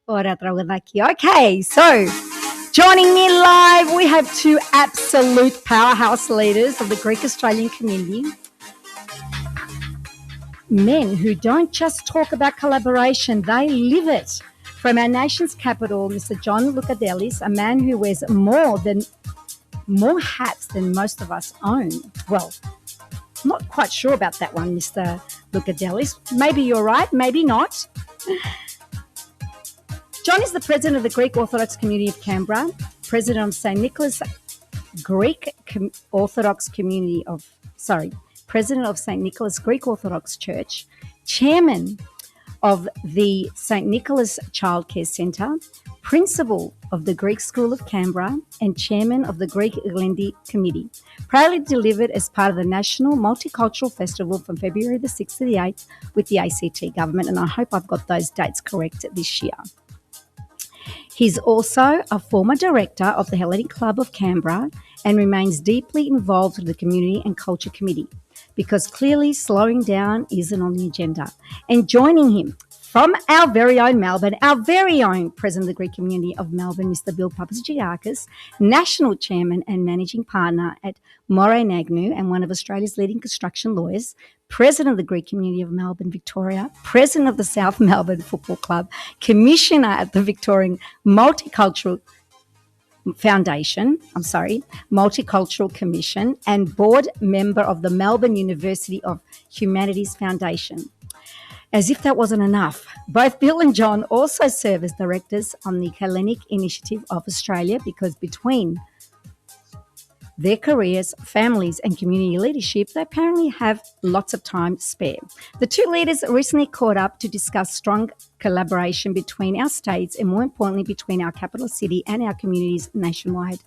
Ora Trawadaki. Okay, so joining me live, we have two absolute powerhouse leaders of the Greek Australian community. Men who don't just talk about collaboration, they live it. From our nation's capital, Mr. John Loukadellis, a man who wears more hats than most of us own. Well, not quite sure about that one, Mr. Loukadellis. Maybe you're right, maybe not. John is the president of the Greek Orthodox Community of Canberra, president of St. Nicholas president of St. Nicholas Greek Orthodox Church, chairman of the St. Nicholas Childcare Centre, principal of the Greek School of Canberra, and chairman of the Greek Glendi Committee. Proudly delivered as part of the National Multicultural Festival from February the 6th to the 8th with the ACT government, and I hope I've got those dates correct this year. He's also a former director of the Hellenic Club of Canberra and remains deeply involved with the Community and Culture Committee, because clearly slowing down isn't on the agenda. And joining him from our very own Melbourne, our very own president of the Greek community of Melbourne, Mr. Bill Papastergiadis, national chairman and managing partner at Moray Agnew and one of Australia's leading construction lawyers, president of the Greek community of Melbourne, Victoria, president of the South Melbourne Football Club, commissioner at the Victorian Multicultural Commission, and board member of the Melbourne University of Humanities Foundation. As if that wasn't enough, both Bill and John also serve as directors on the Hellenic Initiative of Australia, because between their careers, families and community leadership, they apparently have lots of time to spare. The two leaders recently caught up to discuss strong collaboration between our states and, more importantly, between our capital city and our communities nationwide.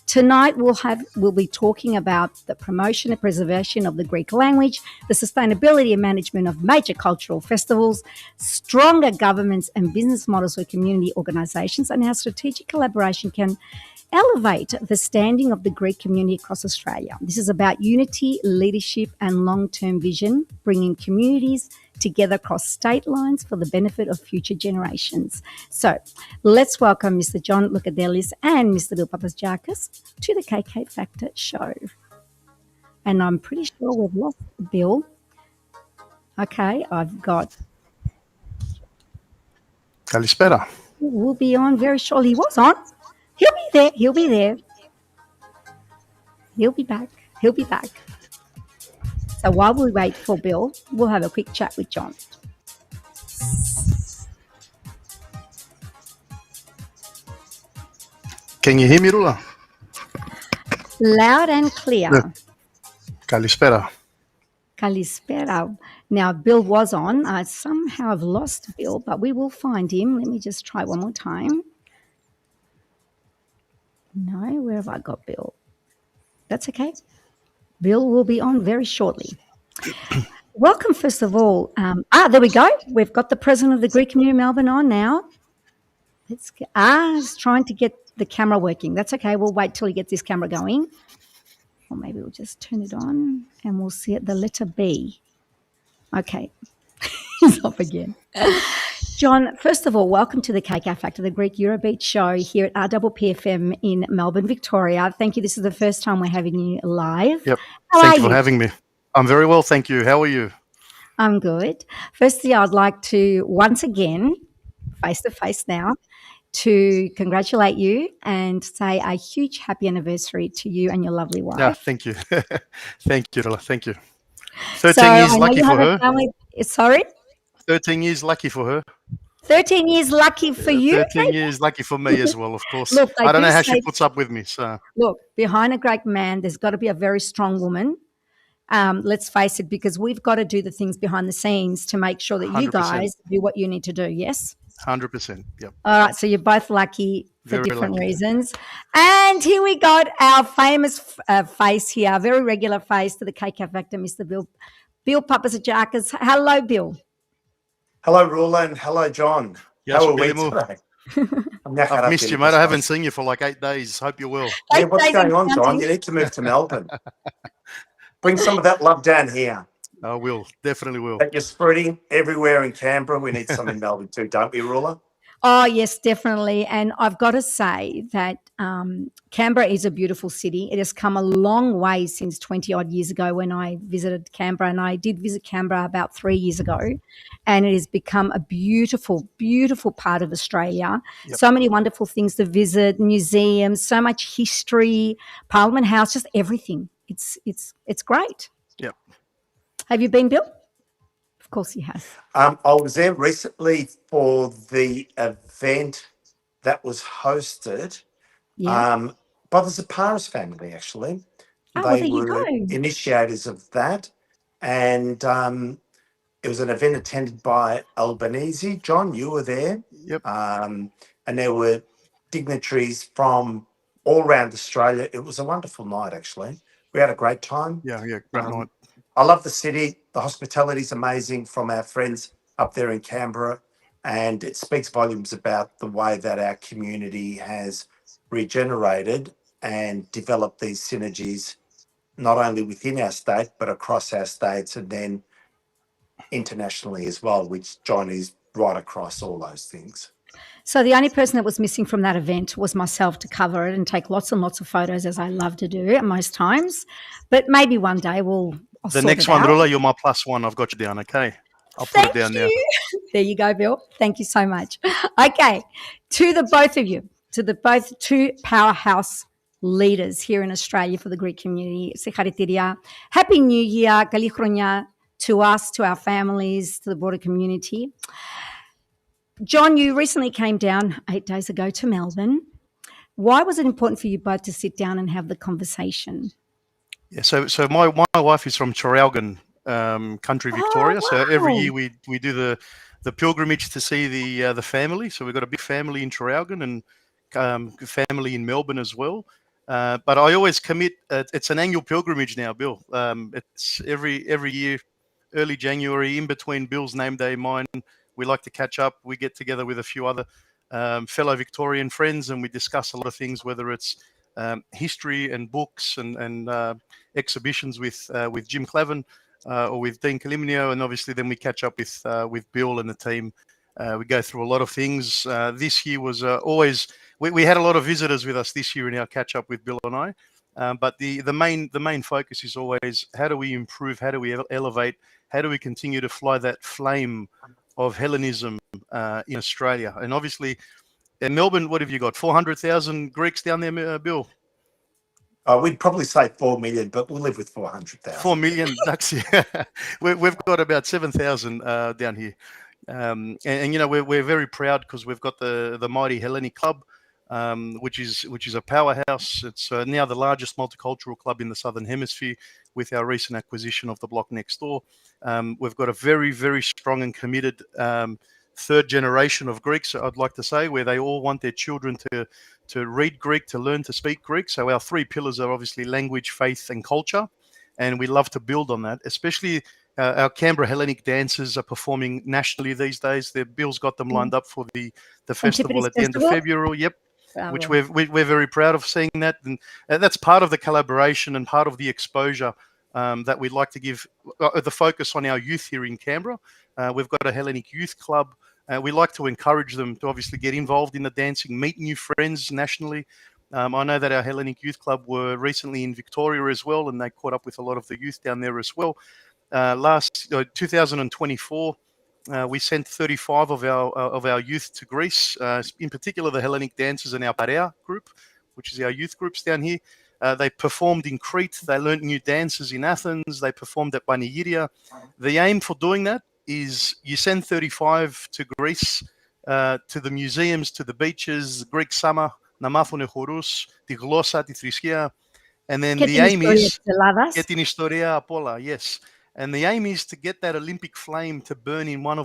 Tonight, we'll be talking about the promotion and preservation of the Greek language, the sustainability and management of major cultural festivals, stronger governments and business models for community organisations, and how strategic collaboration can elevate the standing of the Greek community across Australia. This is about unity, leadership and long-term vision, bringing communities together across state lines for the benefit of future generations. So let's welcome Mr. John Loukadellis and Mr. Bill Papastergiadis to the KK Factor show. And I'm pretty sure we've lost Bill. Okay, I've got... Kalispera. We'll be on very shortly. He was on. He'll be there. He'll be there. He'll be back. He'll be back. So while we wait for Bill, we'll have a quick chat with John. Can you hear me, Rula? Loud and clear. Yeah. Kalispera. Kalispera. Now, Bill was on. I somehow have lost Bill, but we will find him. Let me just try one more time. No, where have I got Bill? That's okay. Bill will be on very shortly. Welcome, first of all. There we go. We've got the president of the Greek community of Melbourne on now. Let's get, he's trying to get the camera working. That's okay. We'll wait till he gets his camera going. Or maybe we'll just turn it on and we'll see it, the letter B. Okay. He's off again. John, first of all, welcome to the KK Factor, the Greek Eurobeat show here at RPPFM in Melbourne, Victoria. Thank you. This is the first time we're having you live. Yep. How Thank are you for having me. I'm very well, thank you. How are you? I'm good. Firstly, I'd like to once again, face-to-face now, to congratulate you and say a huge happy anniversary to you and your lovely wife. Yeah, thank you. Thank you, Rula. Thank you. 13 years lucky for her. Sorry? 13 years lucky for her. 13 years lucky for you. 13 years lucky for me as well, of course. Look, I don't know how she puts up with me. So look, behind a great man, there's got to be a very strong woman. Let's face it, because we've got to do the things behind the scenes to make sure that 100%. You guys do what you need to do. Yes? 100%. Yep. All right. So you're both lucky for very different lucky. reasons. And here we got our famous face here, a very regular face to the KK Factor, Mr. Bill Papastergiadis. Hello, Bill. Hello, Rula, and hello, John. Yes, how are we today? I've missed you, mate. I haven't seen you for like 8 days. Hope you're well. Yeah, what's going on, John? You need to move to Melbourne. Bring some of that love down here. I will. Definitely will. That you're spreading everywhere in Canberra. We need some in Melbourne too, don't we, Rula? Oh, yes, definitely. And I've got to say that Canberra is a beautiful city. It has come a long way since 20 odd years ago when I visited Canberra. And I did visit Canberra about 3 years ago. And it has become a beautiful, beautiful part of Australia. Yep. So many wonderful things to visit, museums, so much history, Parliament House, just everything. It's great. Yep. Have you been, Bill? Of course he has. I was there recently for the event that was hosted Yeah. by the Zaparis family, actually. Oh, well, They there you were go. initiators of that. And it was an event attended by Albanese. John, you were there. Yep. And there were dignitaries from all around Australia. It was a wonderful night, actually. We had a great time. Yeah. Great night. I love the city. The hospitality is amazing from our friends up there in Canberra. And it speaks volumes about the way that our community has regenerated and developed these synergies, not only within our state, but across our states and then internationally as well, which John is right across all those things. So the only person that was missing from that event was myself to cover it and take lots and lots of photos, as I love to do at most times. But maybe one day I'll The sort next it one, out. Rula, you're my +1. I've got you down, okay? I'll put Thank it down you. there. There you go, Bill. Thank you so much. Okay, to the both of you, to the both two powerhouse leaders here in Australia for the Greek community, Sekharitiria. Happy New Year, Kali Khronia, to us, to our families, to the broader community. John, you recently came down 8 days ago to Melbourne. Why was it important for you both to sit down and have the conversation? Yeah, so my wife is from Traralgon, country, Victoria. Oh, So every wow. year we do the pilgrimage to see the family. So we've got a big family in Traralgon and family in Melbourne as well. But I always commit. It's an annual pilgrimage now, Bill. It's every year, early January, in between Bill's name day, mine. We like to catch up. We get together with a few other fellow Victorian friends, and we discuss a lot of things, whether it's history and books and exhibitions with Jim Clavin or with Dean Calimnio, and obviously then we catch up with Bill and the team. We go through a lot of things. This year was always we had a lot of visitors with us this year in our catch up with Bill and I. But the main focus is always how do we improve, how do we elevate, how do we continue to fly that flame of Hellenism in Australia. And obviously in Melbourne, what have you got? 400,000 Greeks down there, Bill? We'd probably say 4 million, but we'll live with 400,000. 4 million ducks. Yeah. We've got about 7,000 down here. And you know, we're very proud because we've got the mighty Hellenic Club, which is a powerhouse. It's now the largest multicultural club in the Southern Hemisphere with our recent acquisition of the block next door. We've got a very, very strong and committed third generation of Greeks, I'd like to say, where they all want their children to read Greek, to learn to speak Greek. So our three pillars are obviously language, faith, and culture. And we love to build on that, especially our Canberra Hellenic dancers are performing nationally these days. Bill's got them lined up for the festival at the end of February. Yep. Which we're very proud of seeing that. And that's part of the collaboration and part of the exposure that we'd like to give the focus on our youth here in Canberra. We've got a Hellenic Youth Club. We like to encourage them to obviously get involved in the dancing, meet new friends nationally. I know that our Hellenic Youth Club were recently in Victoria as well, and they caught up with a lot of the youth down there as well. Last 2024, we sent 35 of our youth to Greece, in particular the Hellenic dancers in our Parea group, which is our youth groups down here. They performed in Crete. They learned new dances in Athens. They performed at Panegyria. The aim for doing that is you send 35 to Greece, to the museums, to the beaches, Greek summer, να μάθουν χορούς, τη γλώσσα, τη θρησκεία. And then the aim is get την ιστορία απ' όλα, yes. And the aim is to get that Olympic flame to burn in one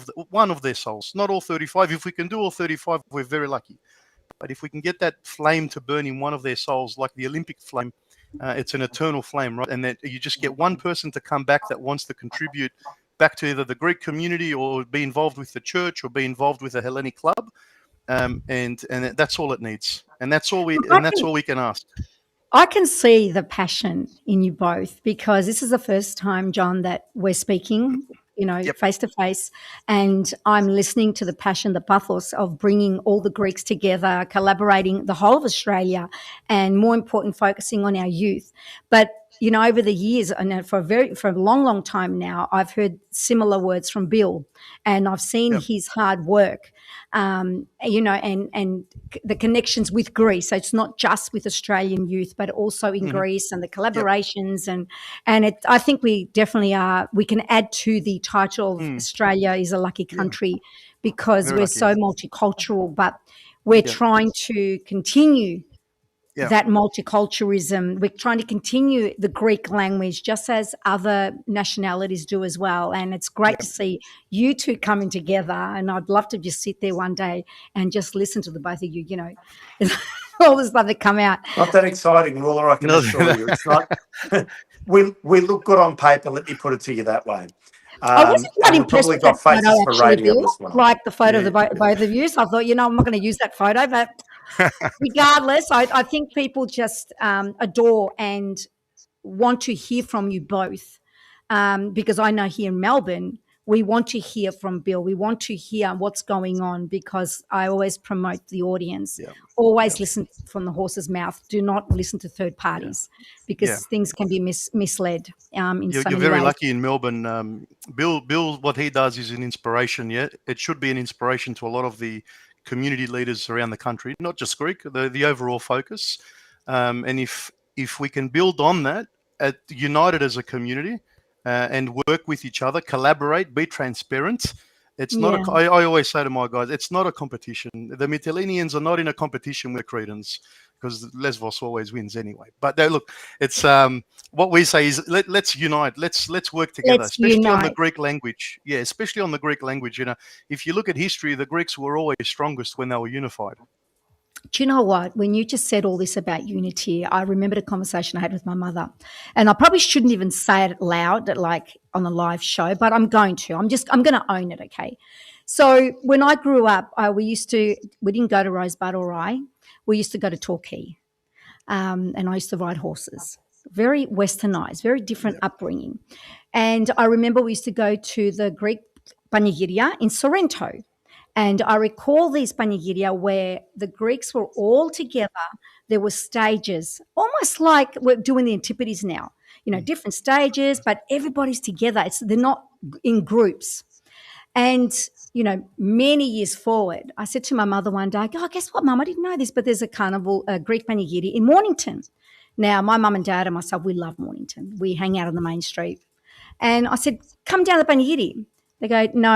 of their souls. Not all 35. If we can do all 35, we're very lucky. But if we can get that flame to burn in one of their souls, like the Olympic flame, it's an eternal flame, right? And that you just get one person to come back that wants to contribute back to either the Greek community or be involved with the church or be involved with a Hellenic club. And that's all it needs. And that's all we can ask. I can see the passion in you both because this is the first time, John, that we're speaking Yep. face to face, and I'm listening to the passion, the pathos of bringing all the Greeks together, collaborating the whole of Australia, and more important, focusing on our youth. But over the years, and for a long time now, I've heard similar words from Bill, and I've seen Yep. his hard work, and the connections with Greece. So it's not just with Australian youth, but also in Greece, and the collaborations, and I think we definitely are. We can add to the title of Australia is a lucky country because Very we're lucky. so multicultural, but we're trying to continue that multiculturalism. We're trying to continue the Greek language just as other nationalities do as well. And it's great to see you two coming together. And I'd love to just sit there one day and just listen to the both of you, all the stuff that come out. Not that exciting, Ruler, I can assure you. It's not. we look good on paper, let me put it to you that way. I wasn't quite impressed with that photo, actually, Bill. As well. Like the photo of the both of you. So I thought, I'm not going to use that photo, but regardless, I think people just adore and want to hear from you both, because I know here in Melbourne, we want to hear from Bill. We want to hear what's going on, because I always promote the audience. Always listen from the horse's mouth. Do not listen to third parties, because things can be misled. You're very lucky in Melbourne. Bill, what he does is an inspiration. Yeah, it should be an inspiration to a lot of the community leaders around the country, not just Greek. The overall focus, and if we can build on that, united as a community, and work with each other, collaborate, be transparent. It's not. I always say to my guys, it's not a competition. The Mytileneans are not in a competition with Cretans, because Lesbos always wins anyway. But look, it's what we say is let's unite. Let's work together, especially on the Greek language. Yeah, especially on the Greek language. If you look at history, the Greeks were always strongest when they were unified. Do you know what? When you just said all this about unity, I remembered a conversation I had with my mother, and I probably shouldn't even say it loud, like on a live show, but I'm going to. I'm going to own it, okay? So when I grew up, we didn't go to Rosebud or Rye. We used to go to Torquay, and I used to ride horses. Very westernized, very different upbringing. And I remember we used to go to the Greek Panigiria in Sorrento. And I recall these panigiria where the Greeks were all together. There were stages, almost like we're doing the Antipodes now, different stages, but everybody's together. They're not in groups. And, many years forward, I said to my mother one day, guess what, Mum? I didn't know this, but there's a carnival, a Greek panigiri in Mornington. Now, my mum and dad and myself, we love Mornington. We hang out on the main street. And I said, come down to the panigiri. They go, no.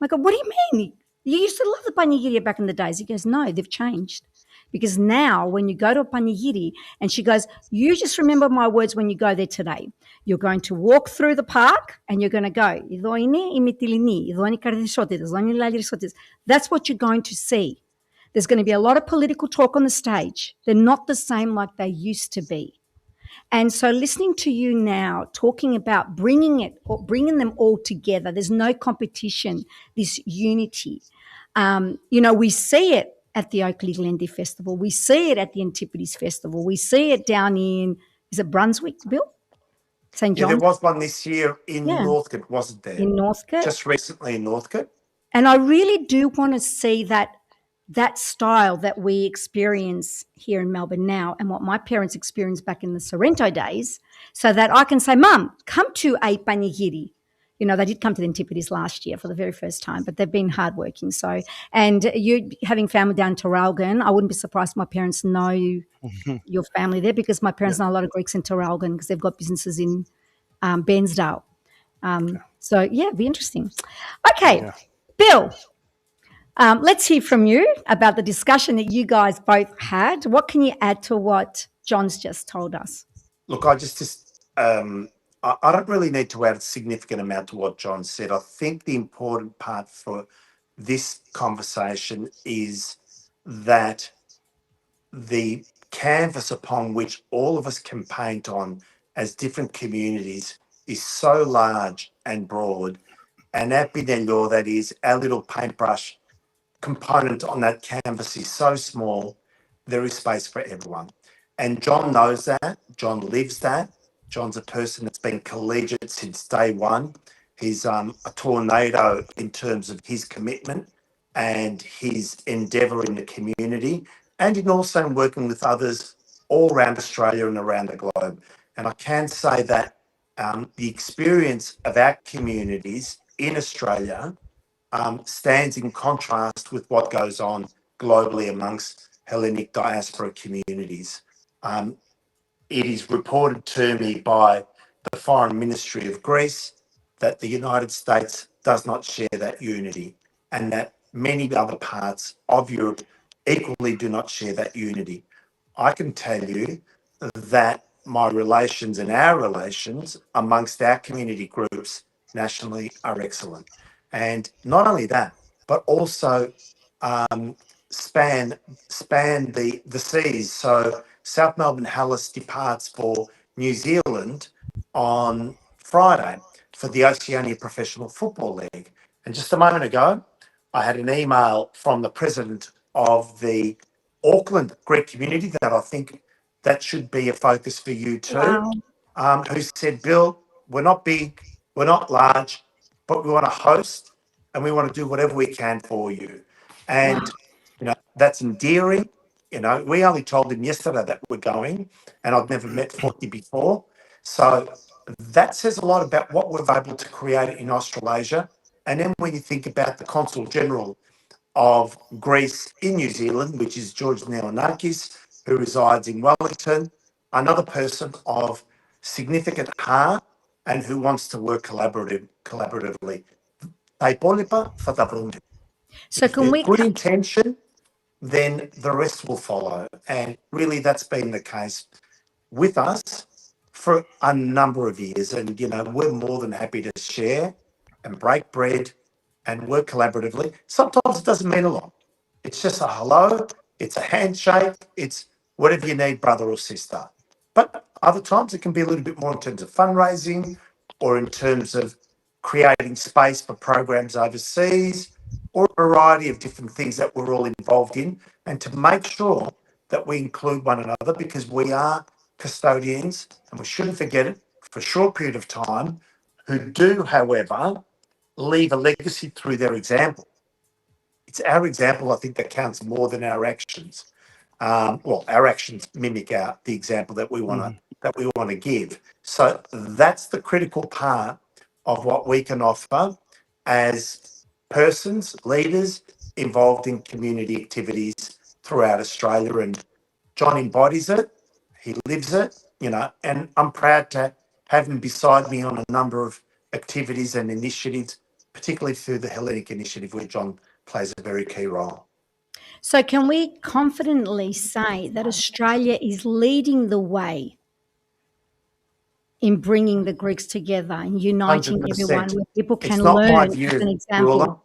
I go, what do you mean? You used to love the panigiri back in the days. He goes, no, they've changed. Because now when you go to a panigiri, and she goes, you just remember my words when you go there today. You're going to walk through the park and you're going to go, that's what you're going to see. There's going to be a lot of political talk on the stage. They're not the same like they used to be. And so listening to you now talking about bringing them all together, there's no competition, this unity. We see it at the Oakley Glendy Festival. We see it at the Antipodes Festival. We see it down in, is it Brunswick, Bill? St. John's? Yeah, there was one this year in Northcote, wasn't there? In Northcote. Just recently in Northcote. And I really do want to see that style that we experience here in Melbourne now, and what my parents experienced back in the Sorrento days, so that I can say, Mum, come to a panigiri. They did come to the Antipodes last year for the very first time, but they've been hardworking. So, and you having family down in Traralgon, I wouldn't be surprised if my parents know your family there, because my parents know a lot of Greeks in Traralgon because they've got businesses in Bairnsdale. So, it'd be interesting. Okay, Bill. Let's hear from you about the discussion that you guys both had. What can you add to what John's just told us? Look, I don't really need to add a significant amount to what John said. I think the important part for this conversation is that the canvas upon which all of us can paint on as different communities is so large and broad. And at Binello, that is our little paintbrush component on that canvas is so small, there is space for everyone. And John knows that. John lives that. John's a person that's been collegiate since day one. He's a tornado in terms of his commitment and his endeavour in the community, and in also working with others all around Australia and around the globe. And I can say that the experience of our communities in Australia stands in contrast with what goes on globally amongst Hellenic diaspora communities. Um, it is reported to me by the Foreign Ministry of Greece that the United States does not share that unity, and that many other parts of Europe equally do not share that unity. I can tell you that my relations and our relations amongst our community groups nationally are excellent. And not only that, but also um, span the seas. So South Melbourne Hellas departs for New Zealand on Friday for the Oceania Professional Football League. And just a moment ago, I had an email from the president of the Auckland Greek community that I think that should be a focus for you too, Wow. who said, Bill, we're not big, we're not large, but we want to host and we want to do whatever we can for you. Wow. And, that's endearing. We only told him yesterday that we're going, and I've never met Forty before. So that says a lot about what we've able to create in Australasia. And then when you think about the Consul General of Greece in New Zealand, which is George Neonakis, who resides in Wellington, another person of significant heart and who wants to work collaboratively. Τα υπόλοιπα θα τα βρουν. So If can there's we? good intention, then the rest will follow. And really, that's been the case with us for a number of years. And, we're more than happy to share and break bread and work collaboratively. Sometimes it doesn't mean a lot. It's just a hello, it's a handshake, it's whatever you need, brother or sister. But other times it can be a little bit more in terms of fundraising or in terms of creating space for programs overseas or a variety of different things that we're all involved in, and to make sure that we include one another, because we are custodians and we shouldn't forget it for a short period of time, who do, however, leave a legacy through their example. It's our example, I think, that counts more than our actions. Our actions mimic the example that we want to give. So that's the critical part of what we can offer as persons, leaders involved in community activities throughout Australia. And John embodies it, he lives it, and I'm proud to have him beside me on a number of activities and initiatives, particularly through the Hellenic Initiative, where John plays a very key role. So can we confidently say that Australia is leading the way in bringing the Greeks together and uniting everyone, 100%. where people It's can not my learn as an view, example? Rula.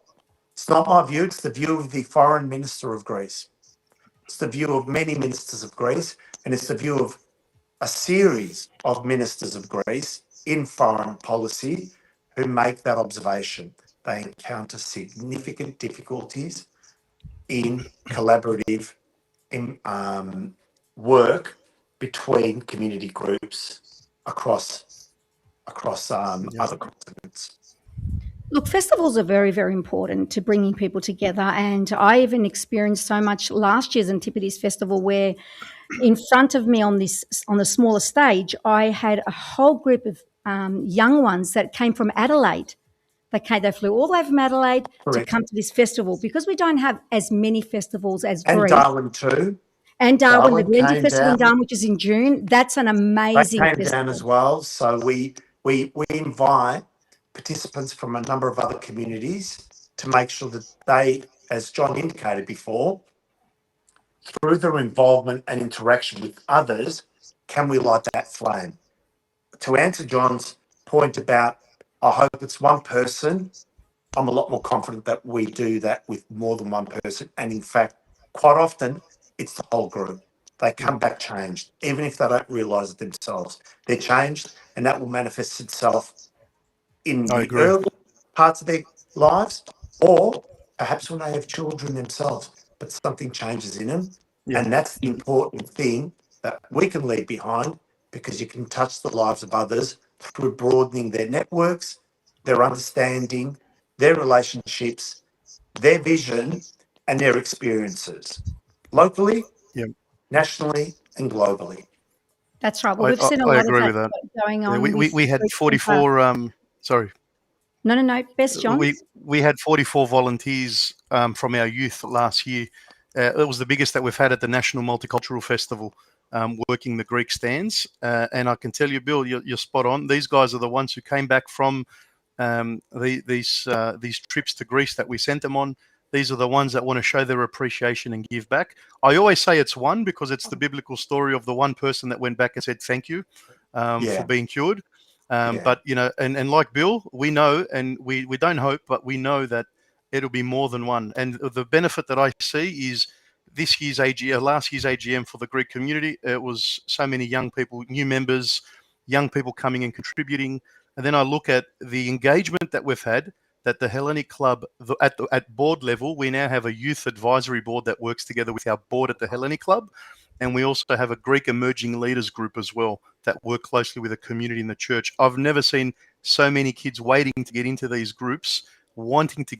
It's not my view. It's the view of the Foreign Minister of Greece. It's the view of many ministers of Greece, and it's the view of a series of ministers of Greece in foreign policy who make that observation. They encounter significant difficulties in collaborative work between community groups across other continents. Look, festivals are very, very important to bringing people together. And I even experienced so much last year's Antipodes Festival, where in front of me on the smaller stage, I had a whole group of young ones that came from Adelaide. They flew all the way from Adelaide to Correct. come to this festival, because we don't have as many festivals as And Greece. Darwin too. And Darwin, the Darwin Glendy came Festival in down. Darwin, which is in June, that's an They amazing came down festival. as well. So we invite participants from a number of other communities to make sure that they, as John indicated before, through their involvement and interaction with others, can we light that flame? To answer John's point about, I hope it's one person, I'm a lot more confident that we do that with more than one person. And in fact, quite often, it's the whole group. They come back changed, even if they don't realise it themselves. They're changed, and that will manifest itself in I the agree. early parts of their lives, or perhaps when they have children themselves, but something changes in them. Yeah. And that's the important thing that we can leave behind, because you can touch the lives of others through broadening their networks their understanding, their relationships, their vision, and their experiences, locally, Yeah, nationally, and globally. That's right. Well, I, we've I, seen a I lot of agree that with that. going Yeah, on with we had Greek Centre. 44. Sorry, No. Best John. we had 44 volunteers from our youth last year. It was the biggest that we've had at the National Multicultural Festival, working the Greek stands. And I can tell you, Bill, you're spot on. These guys are the ones who came back from these trips to Greece that we sent them on. These are the ones that want to show their appreciation and give back. I always say it's one because it's the biblical story of the one person that went back and said thank you for being cured. But, you know, and like Bill, we know, and we don't hope, but we know that it'll be more than one. And the benefit that I see is this year's AGM, last year's AGM for the Greek community, it was so many young people, new members, young people coming and contributing. And then I look at the engagement that we've had, that the Hellenic Club, at board level, we now have a youth advisory board that works together with our board at the Hellenic Club. And we also have a Greek emerging leaders group as well that work closely with the community in the church. I've never seen so many kids waiting to get into these groups, wanting to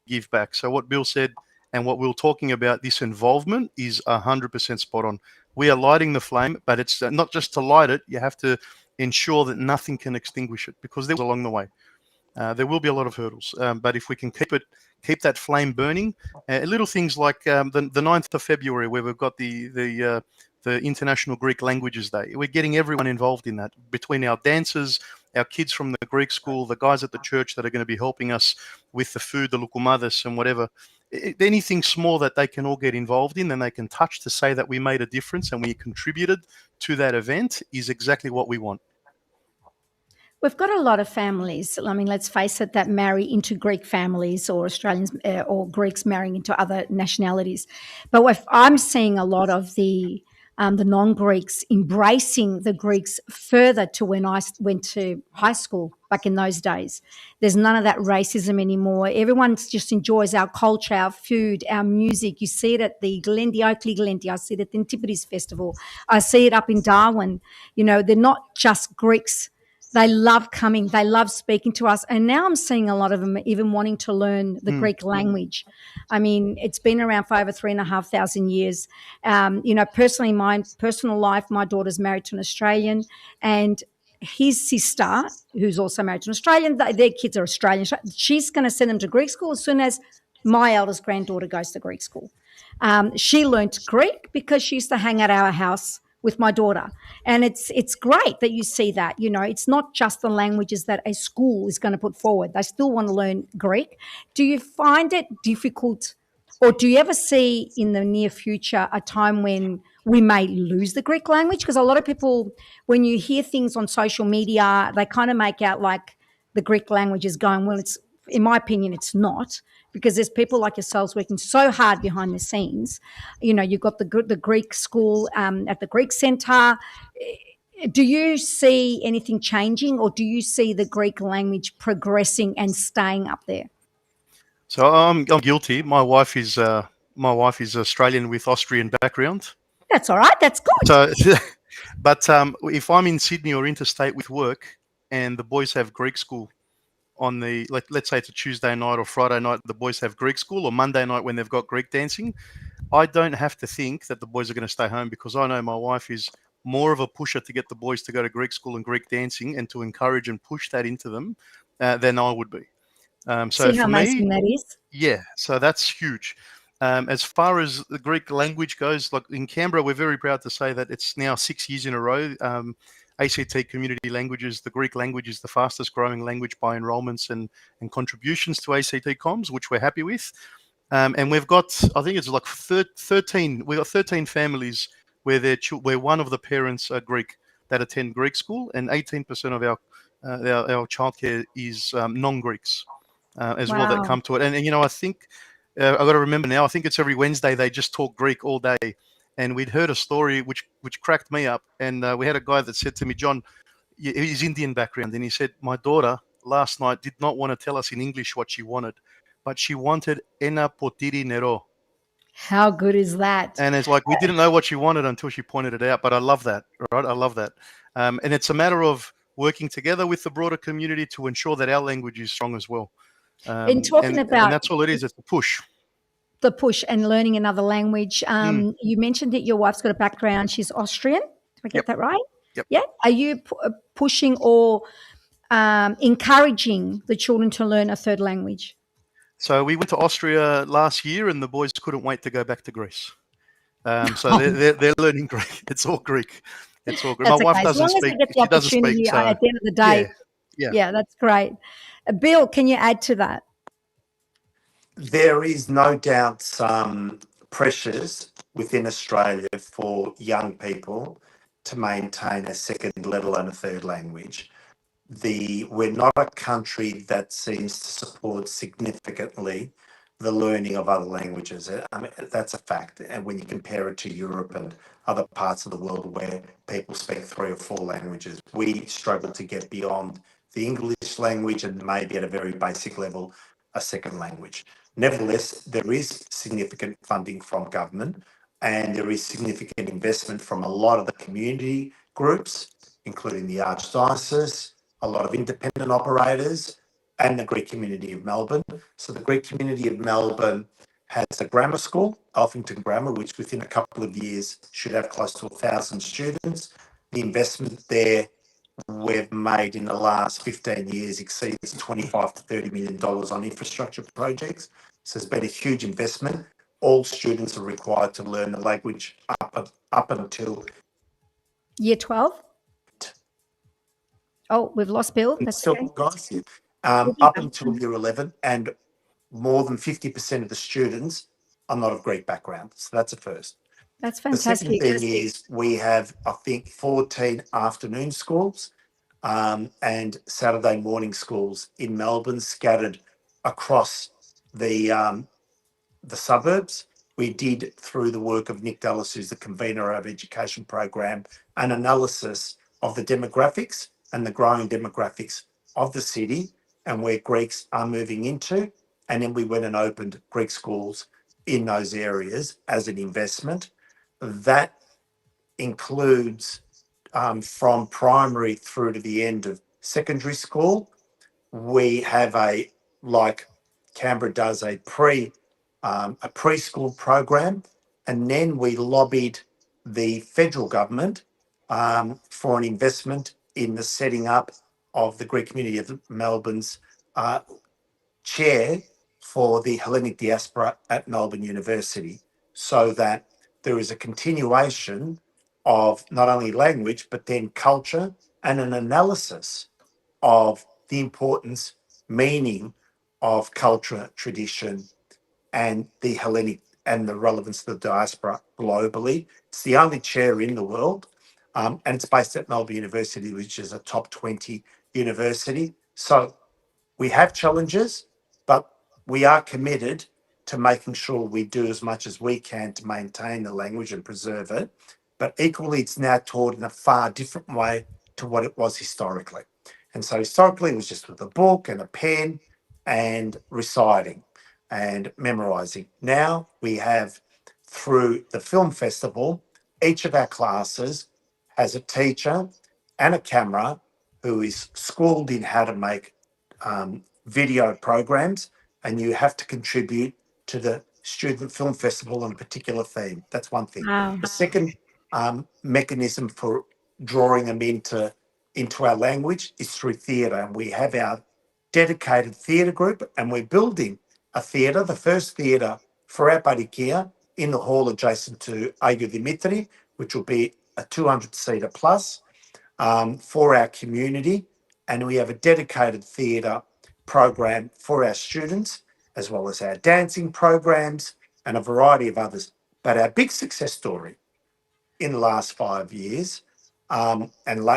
give back. So what Bill said and what we were talking about, this involvement is 100% spot on. We are lighting the flame, but it's not just to light it. You have to ensure that nothing can extinguish it, because there was along the way. There will be a lot of hurdles, but if we can keep that flame burning, little things like the 9th of February, where we've got the International Greek Languages Day. We're getting everyone involved in that, between our dancers, our kids from the Greek school, the guys at the church that are going to be helping us with the food, the loukadellis and whatever. Anything small that they can all get involved in and they can touch to say that we made a difference and we contributed to that event is exactly what we want. We've got a lot of families. I mean, let's face it, that marry into Greek families, or Australians or Greeks marrying into other nationalities. But I'm seeing a lot of the non-Greeks embracing the Greeks further to when I went to high school back in those days. There's none of that racism anymore. Everyone just enjoys our culture, our food, our music. You see it at the Oakley Glendy. I see it at the Antipodes Festival. I see it up in Darwin. You know, they're not just Greeks. They love coming. They love speaking to us. And now I'm seeing a lot of them even wanting to learn the Greek language. I mean, it's been around for over 3,500 years. You know, personally, my personal life, my daughter's married to an Australian, and his sister, who's also married to an Australian, their kids are Australian. She's going to send them to Greek school as soon as my eldest granddaughter goes to Greek school. She learnt Greek because she used to hang at our house with my daughter. And it's great that you see that. You know, it's not just the languages that a school is going to put forward. They still want to learn Greek. Do you find it difficult, or do you ever see in the near future a time when we may lose the Greek language? Because a lot of people, when you hear things on social media, they kind of make out like the Greek language is going, well, it's, in my opinion, it's not, because there's people like yourselves working so hard behind the scenes. You know, you've got the Greek school at the Greek Centre. Do you see anything changing, or do you see the Greek language progressing and staying up there? So I'm guilty. My wife is Australian with Austrian background. That's all right. That's good. So, but if I'm in Sydney or interstate with work, and the boys have Greek school on the, let's say it's a Tuesday night or Friday night, the boys have Greek school, or Monday night when they've got Greek dancing, I don't have to think that the boys are going to stay home, because I know my wife is more of a pusher to get the boys to go to Greek school and Greek dancing and to encourage and push that into them than I would be. So See how for amazing me, that is? yeah, so that's huge. As far as the Greek language goes, like in Canberra, we're very proud to say that it's now 6 years in a row. ACT Community Languages, the Greek language is the fastest growing language by enrolments and contributions to ACT Comms, which we're happy with. And we've got, I think it's like 13, we've got 13 families where one of the parents are Greek that attend Greek school, and 18% of our childcare is non-Greeks as well that come to it. And you know, I think I've got to remember now, I think it's every Wednesday they just talk Greek all day. And we'd heard a story which cracked me up. And we had a guy that said to me, John, he's Indian background. And he said, my daughter last night did not want to tell us in English what she wanted, but she wanted ena potiri nero. How good is that? And it's like, we didn't know what she wanted until she pointed it out. But I love that, right? I love that. And it's a matter of working together with the broader community to ensure that our language is strong as well. In talking And about that's all it is. It's a push. the push and learning another language, you mentioned that your wife's got a background. She's Austrian. Did I get Yep. that right? Yep. Yeah. Are you pushing or encouraging the children to learn a third language? So we went to Austria last year, and the boys couldn't wait to go back to Greece. So they're learning Greek. It's all Greek. It's all Greek. That's My wife okay. As doesn't long as speak. they get the She doesn't speak. opportunity So at the end of the day. yeah. That's great. Bill, can you add to that? There is no doubt some pressures within Australia for young people to maintain a second, let alone a third language. We're not a country that seems to support significantly the learning of other languages. I mean, that's a fact. And when you compare it to Europe and other parts of the world where people speak 3 or 4 languages, we struggle to get beyond the English language and maybe at a very basic level, a second language. Nevertheless, there is significant funding from government and there is significant investment from a lot of the community groups, including the Archdiocese, a lot of independent operators, and the Greek community of Melbourne. So the Greek community of Melbourne has a grammar school, Alphington Grammar, which within a couple of years should have close to 1,000 students. The investment there we've made in the last 15 years exceeds $25 to $30 million on infrastructure projects. So there's been a huge investment. All students are required to learn the language up until Year 12? Oh, we've lost Bill. That's okay. up until year 11, and more than 50% of the students are not of Greek background. So that's a first. That's The second fantastic. thing is we have, I think, 14 afternoon schools and Saturday morning schools in Melbourne scattered across the suburbs. We did, through the work of Nick Dallas, who's the convener of education program, an analysis of the demographics and the growing demographics of the city and where Greeks are moving into. And then we went and opened Greek schools in those areas as an investment. That includes from primary through to the end of secondary school. We have like Canberra does, a preschool program, and then we lobbied the federal government for an investment in the setting up of the Greek community of Melbourne's chair for the Hellenic diaspora at Melbourne University, so that there is a continuation of not only language, but then culture and an analysis of the importance, meaning of culture, tradition, and the Hellenic and the relevance of the diaspora globally. It's the only chair in the world, and it's based at Melbourne University, which is a top 20 university. So we have challenges, but we are committed to making sure we do as much as we can to maintain the language and preserve it. But equally, it's now taught in a far different way to what it was historically. And so historically, it was just with a book and a pen and reciting and memorizing. Now we have, through the film festival, each of our classes has a teacher and a camera who is schooled in how to make video programs, and you have to contribute to the student film festival on a particular theme. That's one thing. Wow. The second mechanism for drawing them into our language is through theatre, and we have our dedicated theatre group, and we're building a theatre, the first theatre for our Padikia, in the hall adjacent to Agio Dimitri, which will be a 200-seater plus for our community. And we have a dedicated theatre program for our students, as well as our dancing programs and a variety of others. But our big success story in the last 5 years, and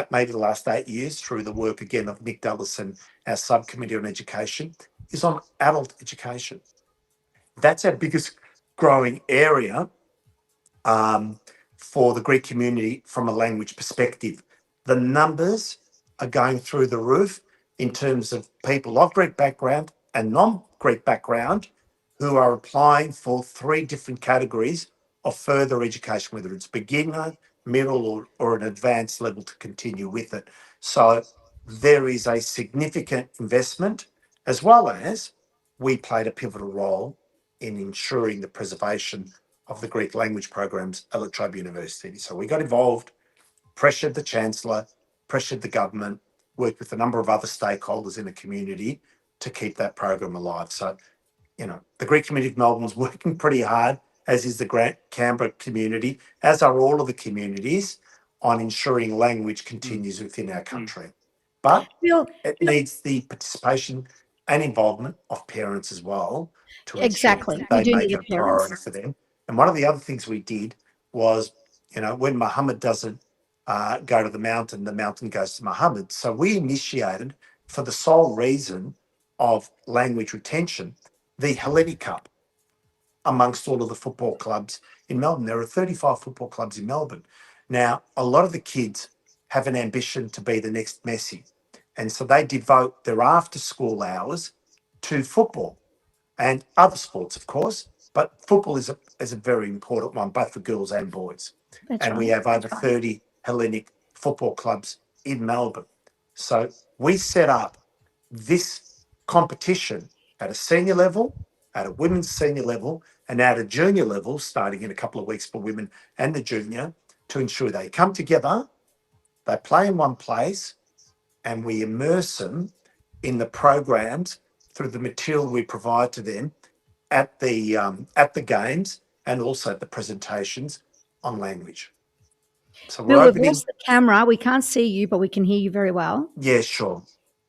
maybe the last 8 years, through the work again of Nick Dallas and our subcommittee on education, is on adult education. That's our biggest growing area for the Greek community from a language perspective. The numbers are going through the roof in terms of people of Greek background and non-Greek background who are applying for 3 different categories of further education, whether it's beginner, middle, or an advanced level to continue with it. So there is a significant investment, as well as we played a pivotal role in ensuring the preservation of the Greek language programs at La Trobe University. So we got involved, pressured the Chancellor, pressured the government, worked with a number of other stakeholders in the community to keep that program alive. So, the Greek community of Melbourne is working pretty hard, as is the Canberra community, as are all of the communities, on ensuring language continues within our country. But Bill, it needs the participation and involvement of parents as well to ensure exactly. that You they do make need it the a parents. priority for them. And one of the other things we did was, when Muhammad doesn't go to the mountain goes to Muhammad. So we initiated, for the sole reason of language retention, the Hellenic Cup amongst all of the football clubs in Melbourne. There are 35 football clubs in Melbourne. Now, a lot of the kids have an ambition to be the next Messi. And so they devote their after school hours to football and other sports, of course. But football is a very important one, both for girls and boys. That's And we right. have over 30 Hellenic football clubs in Melbourne. So we set up this competition at a senior level, at a women's senior level, and at a junior level, starting in a couple of weeks for women and the junior, to ensure they come together, they play in one place, and we immerse them in the programs through the material we provide to them at the games and also the presentations on language. So we're Bill, we've opening. lost the camera. We can't see you, but we can hear you very well. Yeah, sure.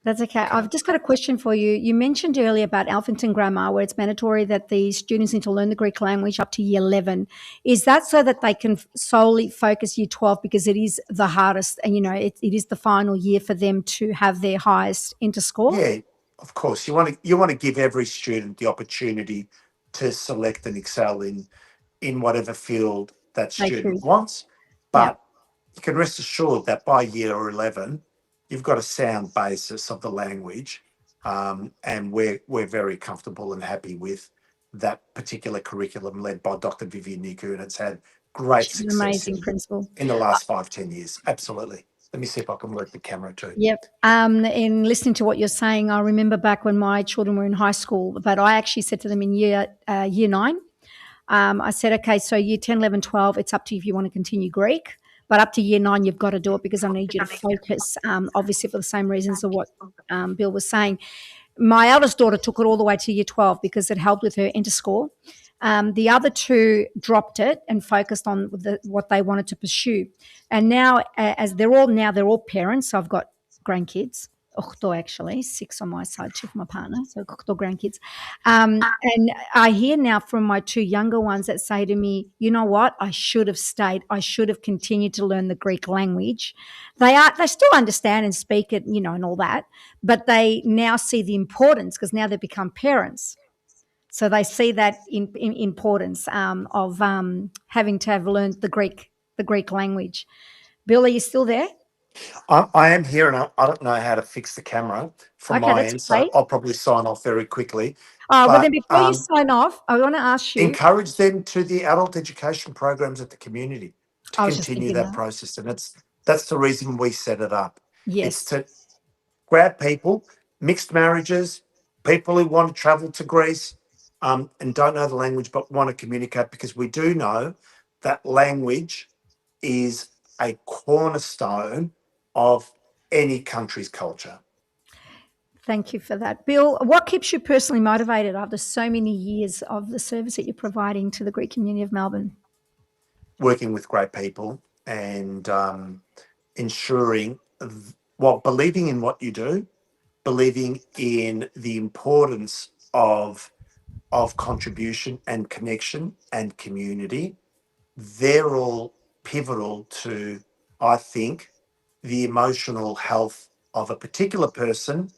That's okay. Okay. I've just got a question for you. You mentioned earlier about Alphington Grammar, where it's mandatory that the students need to learn the Greek language up to year 11. Is that so that they can solely focus year 12 because it is the hardest and, it is the final year for them to have their highest interscore? Yeah, of course. You want to give every student the opportunity to select and excel in whatever field that They student choose. wants. Yeah. But you can rest assured that by year 11, you've got a sound basis of the language, and we're very comfortable and happy with that particular curriculum led by Dr. Vivian Niku, and it's had great She's an success amazing principal. in the last 5-10 years. Absolutely. Let me see if I can work the camera too. Yep. In listening to what you're saying, I remember back when my children were in high school, but I actually said to them in year 9, I said, okay, so year 10, 11, 12, it's up to you if you want to continue Greek, but up to year 9, you've got to do it because I need you to focus, obviously for the same reasons of what Bill was saying. My eldest daughter took it all the way to year 12 because it helped with her interscore. The other two dropped it and focused on what they wanted to pursue. And now, as they're all parents, so I've got grandkids. Actually, 6 on my side, 2 for my partner, so grandkids. And I hear now from my 2 younger ones that say to me, you know what, I should have stayed. I should have continued to learn the Greek language. They still understand and speak it, and all that, but they now see the importance because now they've become parents. So they see that in importance of having to have learned the Greek language. Bill, are you still there? I am here, and I don't know how to fix the camera from Okay, my that's end, so okay. I'll probably sign off very quickly. Well, then But before you sign off, I want to ask you. encourage them to the adult education programs at the community to I was just continue thinking that that. process, and that's the reason we set it up. It's Yes. to grab people, mixed marriages, people who want to travel to Greece, and don't know the language but want to communicate, because we do know that language is a cornerstone of any country's culture. Thank you for that. Bill, what keeps you personally motivated after so many years of the service that you're providing to the Greek community of Melbourne? Working with great people and ensuring, believing in what you do, believing in the importance of contribution and connection and community. They're all pivotal to, I think, the emotional health of a particular person,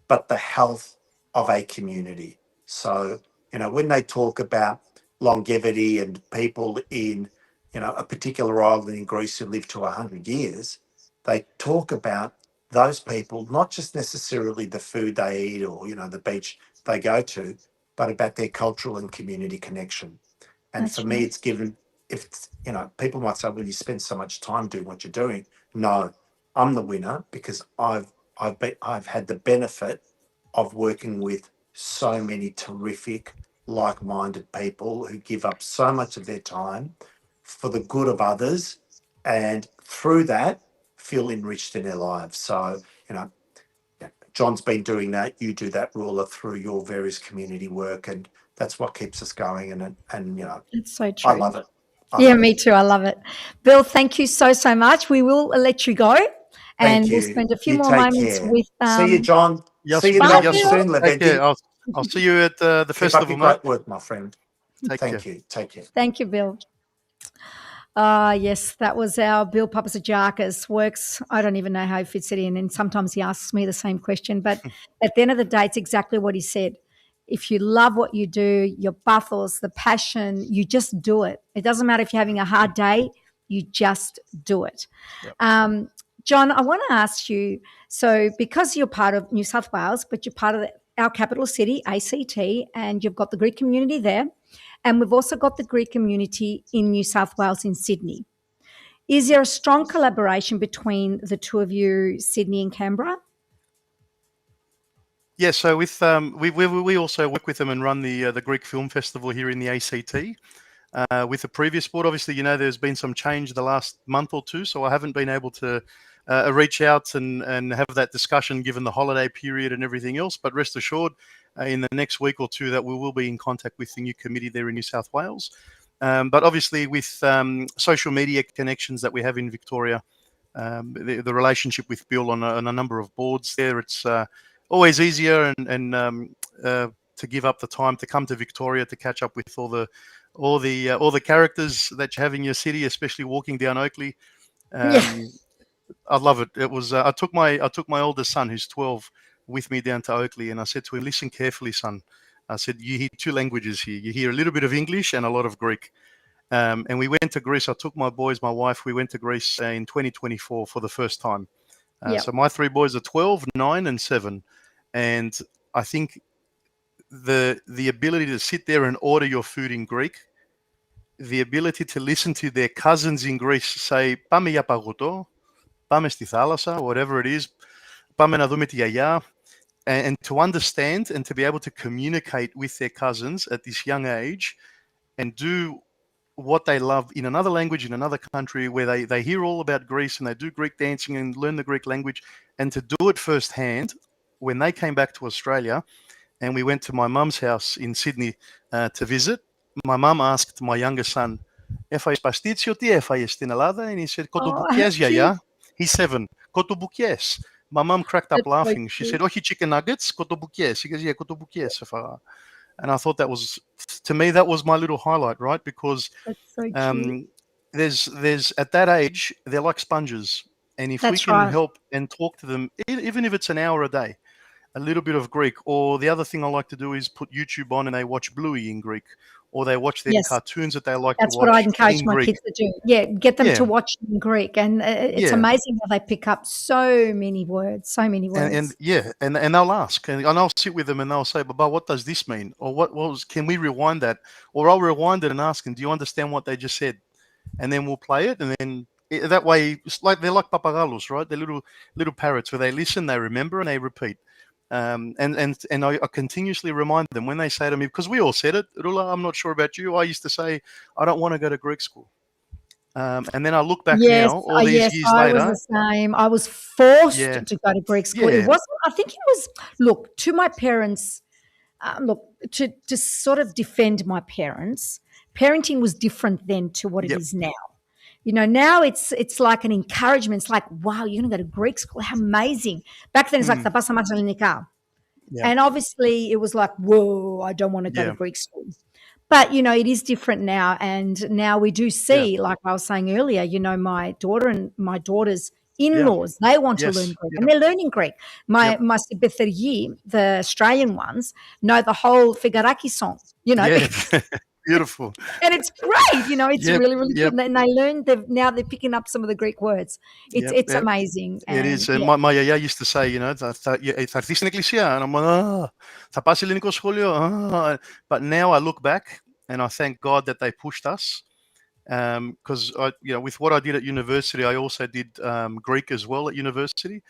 but the health of a community. So, when they talk about longevity and people in, a particular island in Greece who live to 100 years, they talk about those people, not just necessarily the food they eat or, the beach they go to, but about their cultural and community connection. And for That's me, right. it's given, if people might say, well, you spend so much time doing what you're doing. No, I'm the winner because I've I've had the benefit of working with so many terrific, like-minded people who give up so much of their time for the good of others, and through that feel enriched in their lives. So, John's been doing that. You do that, Rula, through your various community work, and that's what keeps us going. And It's so I true. love it. Yeah, me too. I love it. Bill, thank you so, so much. We will let you go, and Thank we'll you. spend a few You more take moments care. with. See you, John. See you Bye, very Yes, Bill. soon, take care. Levendi. I'll see you at the Keep up festival, your mate. great work, my friend. Take care. Thank you. Take care. Thank you, Bill. Yes, that was our Bill Papastergiadis. Works, I don't even know how he fits it in. And sometimes he asks me the same question. But at the end of the day, it's exactly what he said. If you love what you do, your battles, the passion, you just do it. It doesn't matter if you're having a hard day, you just do it. Yep. John, I want to ask you, so because you're part of New South Wales, but you're part of our capital city, ACT, and you've got the Greek community there, and we've also got the Greek community in New South Wales in Sydney. Is there a strong collaboration between the two of you, Sydney and Canberra? Yeah, so with we also work with them and run the Greek Film Festival here in the ACT. With the previous board, obviously, there's been some change the last month or two, so I haven't been able to reach out and have that discussion given the holiday period and everything else. But rest assured, in the next week or two, that we will be in contact with the new committee there in New South Wales. But obviously, with social media connections that we have in Victoria, the relationship with Bill on a number of boards there, it's always easier and to give up the time to come to Victoria to catch up with all the characters that you have in your city, especially walking down Oakley. I love it. It was I took my oldest son, who's 12, with me down to Oakley, and I said to him, "Listen carefully, son." I said, "You hear two languages here. You hear a little bit of English and a lot of Greek." And we went to Greece. I took my boys, my wife. We went to Greece in 2024 for the first time. So my three boys are 12, 9, and 7, and I think the ability to sit there and order your food in Greek, the ability to listen to their cousins in Greece say "Πάμε για παγωτό," "Πάμε στη θάλασσα," whatever it is, "Πάμε να δούμε τη γιαγιά," and to understand and to be able to communicate with their cousins at this young age and do what they love in another language in another country where they hear all about Greece and they do Greek dancing and learn the Greek language, and to do it firsthand. When they came back to Australia and we went to my mum's house in Sydney to visit, my mum asked my younger son, "Έφαγες παστίτσιο, τι έφαγες στην Ελλάδα?" And he said, Oh, how "Κοτομπουκιές, cute. γιαγιά." He's 7. "Κοτομπουκιές." My mum cracked up That's so laughing. She cute. said, "Όχι chicken nuggets, κοτομπουκιές." He goes, "Yeah, κοτομπουκιές έφαγα." And I thought that was, to me, that was my little highlight, right? Because That's so cute. there's at that age, they're like sponges. And if we That's can right. help and talk to them, even if it's an hour a day, a little bit of Greek, or the other thing I like to do is put YouTube on and they watch Bluey in Greek, or they watch their Yes. cartoons that they like to That's what I'd watch encourage in my Greek. kids to do. Yeah, get them Yeah. to watch in Greek. And it's Yeah. amazing how they pick up so many words, And yeah, and they'll ask, and I'll sit with them and they'll say, "Baba, what does this mean?" Or what was? Can we rewind that? Or I'll rewind it and ask them, "Do you understand what they just said?" And then we'll play it, and then that way, it's like they're like papagalos, right? They're little parrots where they listen, they remember, and they repeat. And I continuously remind them when they say to me, because we all said it, Rula, I'm not sure about you. I used to say, "I don't want to go to Greek school." And then I look back yes, now, all these yes, years I was later. the same. I was forced Yeah, to go to Greek school. It yeah, wasn't, I think it was, look, to my parents, look, to sort of defend my parents, parenting was different then to what it yep, is now. Now it's like an encouragement. It's like, wow, you're going to go to Greek school. How amazing. Back then it's like, mm, "Θα πας στα μάτια ελληνικά." yeah, And obviously it was like, whoa, I don't want to go to yeah, Greek school. But, it is different now. And now we do yeah, see, like I was saying earlier, my daughter and my daughter's yeah, in-laws, they want to learn yes, Greek and yep, they're learning Greek. My yep, my Sibithiryi, the Australian ones, know the whole Figaraki song, yeah, because beautiful. and it's great, it's Yep, really, really yep, good. And they learn now they're picking up some of the Greek words. It's yep, it's yep. amazing. It And is. yeah. My yaya used to say, θα έρθεις στην εκκλησία. And I'm like, θα πας ελληνικό σχολείο. But now I look back and I thank God that they pushed us. Because with what I did at university, I also did Greek as well at university.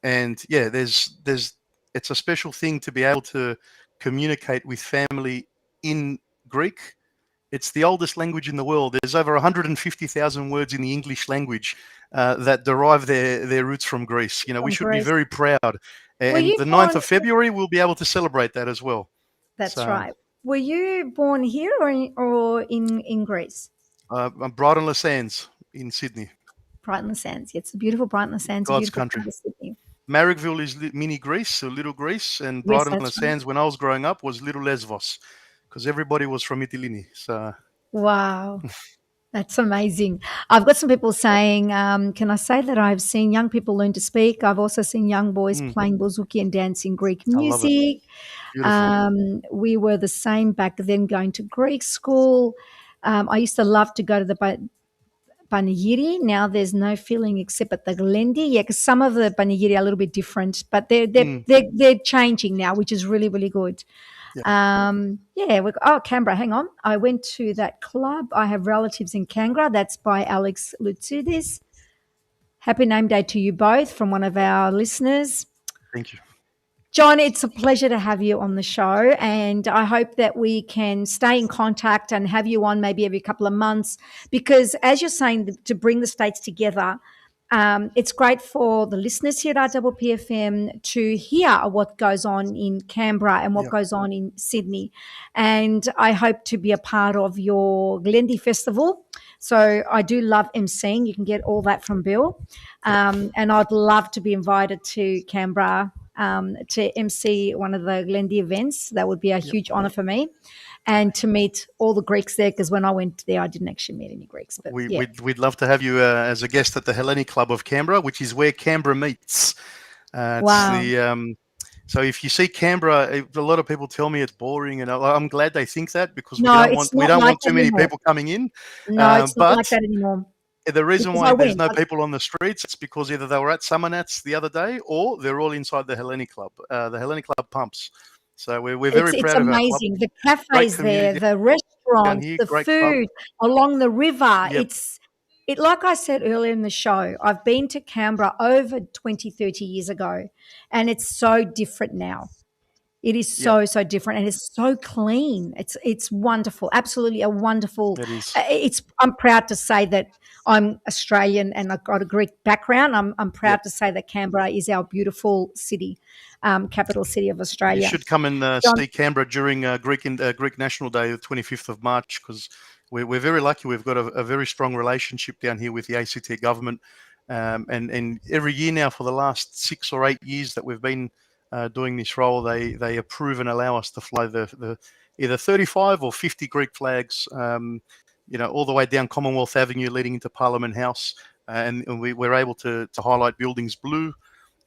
And yeah, it's a special thing to be able to communicate with family in Greek. It's the oldest language in the world. There's over 150,000 words in the English language that derive their roots from Greece. You know, we From should be Greece. very proud. Were And you the 9th born? of February, we'll be able to celebrate that as well. That's So, right. Were you born here or in Greece? Brighton Le Sands in Sydney, Brighton Le Sands. It's a beautiful Brighton Le Sands, a God's beautiful country. part of Sydney. Marrickville is mini Greece, so little Greece, and Yes, Brighton Le that's right. Sands, when I was growing up, was little Lesvos, because everybody was from Mytilene. So, Wow. That's amazing. I've got some people saying, can I say that I've seen young people learn to speak? I've also seen young boys playing bouzouki and dancing Greek I love it. music. Beautiful. We were the same back then going to Greek school. I used to love to go to the panegyri. Now there's no feeling except at the Glendi. Yeah, because some of the panegyri are a little bit different, but they're changing now, which is really, really good. Canberra, hang on. I went to that club. I have relatives in Canberra. That's by Alex Loukadellis. Happy name day to you both from one of our listeners. Thank you. John, it's a pleasure to have you on the show, and I hope that we can stay in contact and have you on maybe every couple of months, because as you're saying, to bring the states together, it's great for the listeners here at RPPFM to hear what goes on in Canberra and what goes on in Sydney. And I hope to be a part of your Glendi Festival. So I do love emceeing. You can get all that from Bill. And I'd love to be invited to Canberra to MC one of the Glendi events. That would be a huge honour for me. And to meet all the Greeks there, because when I went there, I didn't actually meet any Greeks. But We'd love to have you as a guest at the Hellenic Club of Canberra, which is where Canberra meets. Wow. So if you see Canberra, a lot of people tell me it's boring, and I'm glad they think that, because we No, don't it's want not like too that many anymore. people coming in. No, it's not but like that anymore. the reason Because why I there's went. no people on the streets, it's because either they were at Summernats the other day, or they're all inside the Hellenic Club. The Hellenic Club pumps. So we're very It's proud of our club. amazing. The Great cafes there, community the down restaurants, here. the Great food club. along the river. Yep. Like I said earlier in the show, I've been to Canberra over 20, 30 years ago, and it's so different now. It is so different, and it's so clean. It's wonderful, absolutely a wonderful. It is. I'm proud to say that I'm Australian and I've got a Greek background. I'm proud to say that Canberra is our beautiful city, capital city of Australia. You should come and see Canberra during Greek National Day, the 25th of March, because we're very lucky. We've got a very strong relationship down here with the ACT government, and every year now for the last 6 or 8 years that we've been doing this role, they approve and allow us to fly the either 35 or 50 Greek flags, all the way down Commonwealth Avenue leading into Parliament House, and we're able to highlight buildings blue.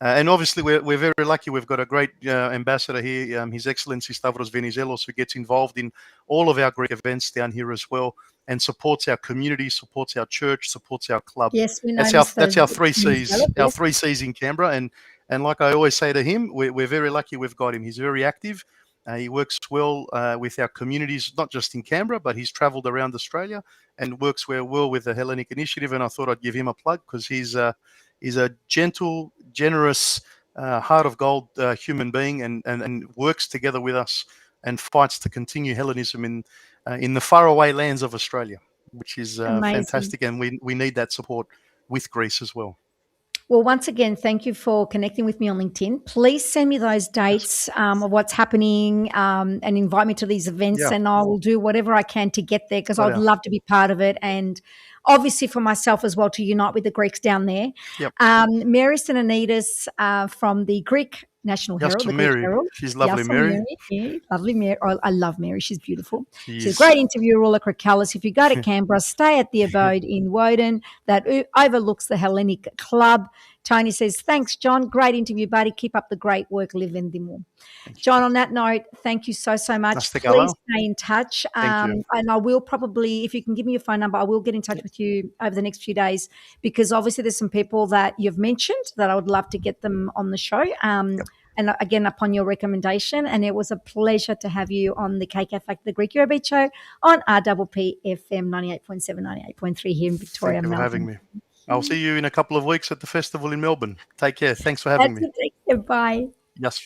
And obviously, we're very lucky. We've got a great ambassador here, His Excellency Stavros Venizelos, who gets involved in all of our Greek events down here as well, and supports our community, supports our church, supports our club. Yes, we know that's our 3 C's. Yes. Our 3 C's in Canberra, and like I always say to him, we're very lucky we've got him. He's very active. He works well with our communities, not just in Canberra, but he's travelled around Australia and works well with the Hellenic Initiative. And I thought I'd give him a plug, because he's a gentle, generous, heart of gold human being, and works together with us and fights to continue Hellenism in the faraway lands of Australia, which is fantastic. And we need that support with Greece as well. Well, once again, thank you for connecting with me on LinkedIn. Please send me those dates of what's happening and invite me to these events, and I will do whatever I can to get there, because I'd love to be part of it. And obviously for myself as well, to unite with the Greeks down there. Yep. Mary Sinanidis from the Greek National Herald, the Greek Herald. She's lovely, Mary. Yeah, lovely Mary. Oh, I love Mary. She's beautiful. She's a great interviewer, Loukadellis. If you go to Canberra, stay at the abode in Woden that overlooks the Hellenic Club. Tony says, thanks, John. Great interview, buddy. Keep up the great work. Live in Dimul. John, on that note, thank you so much. Please stay in touch. And I will probably, if you can give me your phone number, I will get in touch with you over the next few days, because obviously there's some people that you've mentioned that I would love to get them on the show. And again, upon your recommendation, and it was a pleasure to have you on the KK Factor, the Greek Eurobeat show on RPP FM 98.7, 98.3 here in Victoria, Thank you Melbourne. for having me. I'll see you in a couple of weeks at the festival in Melbourne. Take care. Thanks for having me. Take care. Bye. Yes.